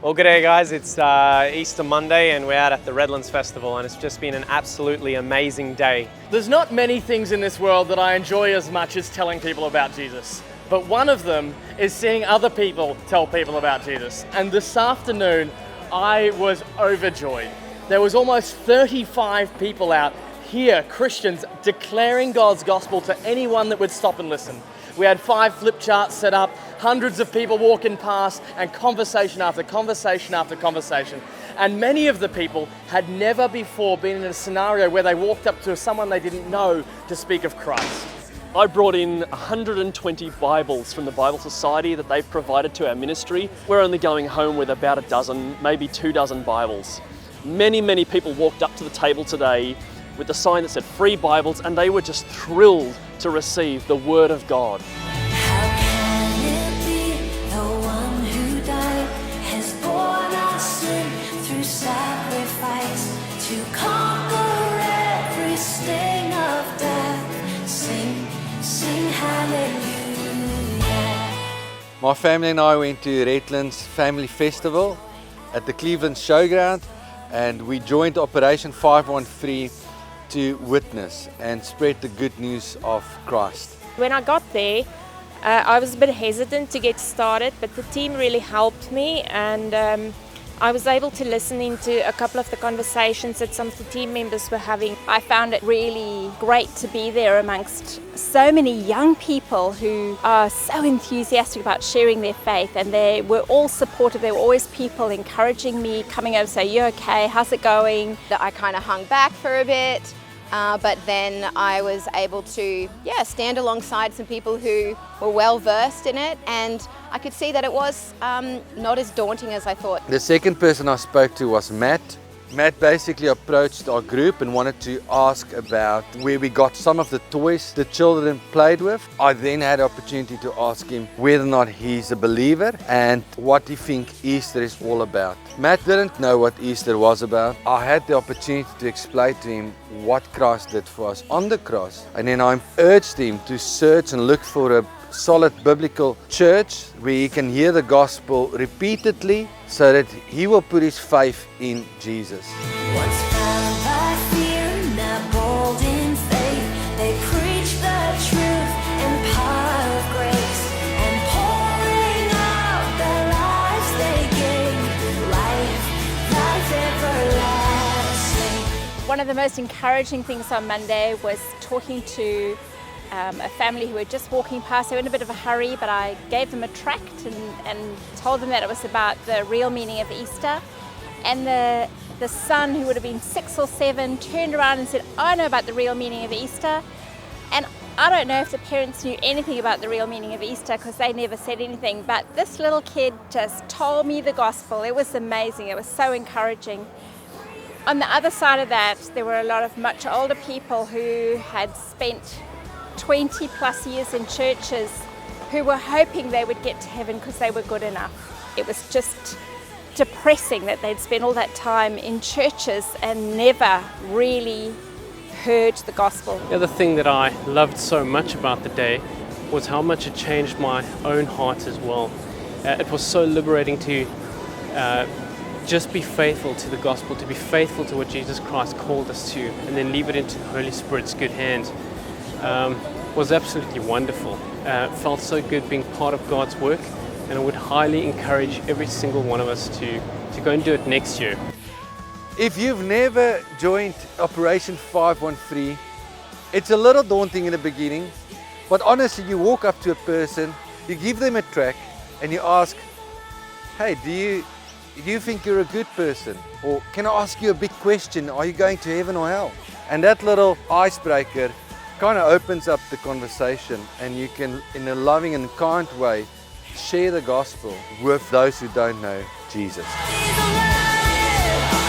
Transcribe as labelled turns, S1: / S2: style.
S1: Well, g'day guys, it's Easter Monday and we're out at the Redlands Festival and it's just been an absolutely amazing day.
S2: There's not many things in this world that I enjoy as much as telling people about Jesus. But one of them is seeing other people tell people about Jesus. And this afternoon, I was overjoyed. There was almost 35 people out here, Christians, declaring God's gospel to anyone that would stop and listen. We had 5 flip charts set up, hundreds of people walking past, and conversation after conversation after conversation. And many of the people had never before been in a scenario where they walked up to someone they didn't know to speak of Christ.
S3: I brought in 120 Bibles from the Bible Society that they've provided to our ministry. We're only going home with about a dozen, maybe 2 dozen Bibles. Many people walked up to the table today with the sign that said free Bibles, and they were just thrilled to receive the Word of God.
S4: How can it be the one who died has borne our sin through sacrifice to conquer every sting of death? Sing hallelujah.
S5: My family and I went to Redlands Family Festival at the Cleveland Showground, and we joined Operation 513 to witness and spread the good news of Christ.
S6: When I got there, I was a bit hesitant to get started, but the team really helped me, and I was able to listen into a couple of the conversations that some of the team members were having. I found it really great to be there amongst so many young people who are so enthusiastic about sharing their faith, and they were all supportive. There were always people encouraging me, coming over to say, "You okay? How's it going?"
S7: I kind of hung back for a bit, but then I was able to stand alongside some people who were well versed in it, and I could see that it was not as daunting as I thought.
S5: The second person I spoke to was Matt. Matt basically approached our group and wanted to ask about where we got some of the toys the children played with. I then had the opportunity to ask him whether or not he's a believer and what he thinks Easter is all about. Matt didn't know what Easter was about. I had the opportunity to explain to him what Christ did for us on the cross, and then I urged him to search and look for a solid biblical church where he can hear the gospel repeatedly so that he will put his faith in Jesus.
S4: Once found by fear, now bold in faith, they preach the truth and power of grace, and pouring out the lives they gave, life everlasting.
S6: One of the most encouraging things on Monday was talking to a family who were just walking past. They were in a bit of a hurry, but I gave them a tract and told them that it was about the real meaning of Easter. And the son, who would have been 6 or 7, turned around and said, "I know about the real meaning of Easter." And I don't know if the parents knew anything about the real meaning of Easter because they never said anything, but this little kid just told me the gospel. It was amazing. It was so encouraging. On the other side of that, there were a lot of much older people who had spent 20 plus years in churches who were hoping they would get to heaven because they were good enough. It was just depressing that they'd spent all that time in churches and never really heard the gospel.
S1: The other thing that I loved so much about the day was how much it changed my own heart as well. It was so liberating to just be faithful to the gospel, to be faithful to what Jesus Christ called us to, and then leave it into the Holy Spirit's good hands. Was absolutely wonderful. Felt so good being part of God's work, and I would highly encourage every single one of us to go and do it next year.
S5: If you've never joined Operation 513, it's a little daunting in the beginning, but honestly, you walk up to a person, you give them a tract, and you ask, "Hey, do you think you're a good person? Or can I ask you a big question? Are you going to heaven or hell?" And that little icebreaker kind of opens up the conversation, and you can, in a loving and kind way, share the gospel with those who don't know Jesus.
S4: He's alive.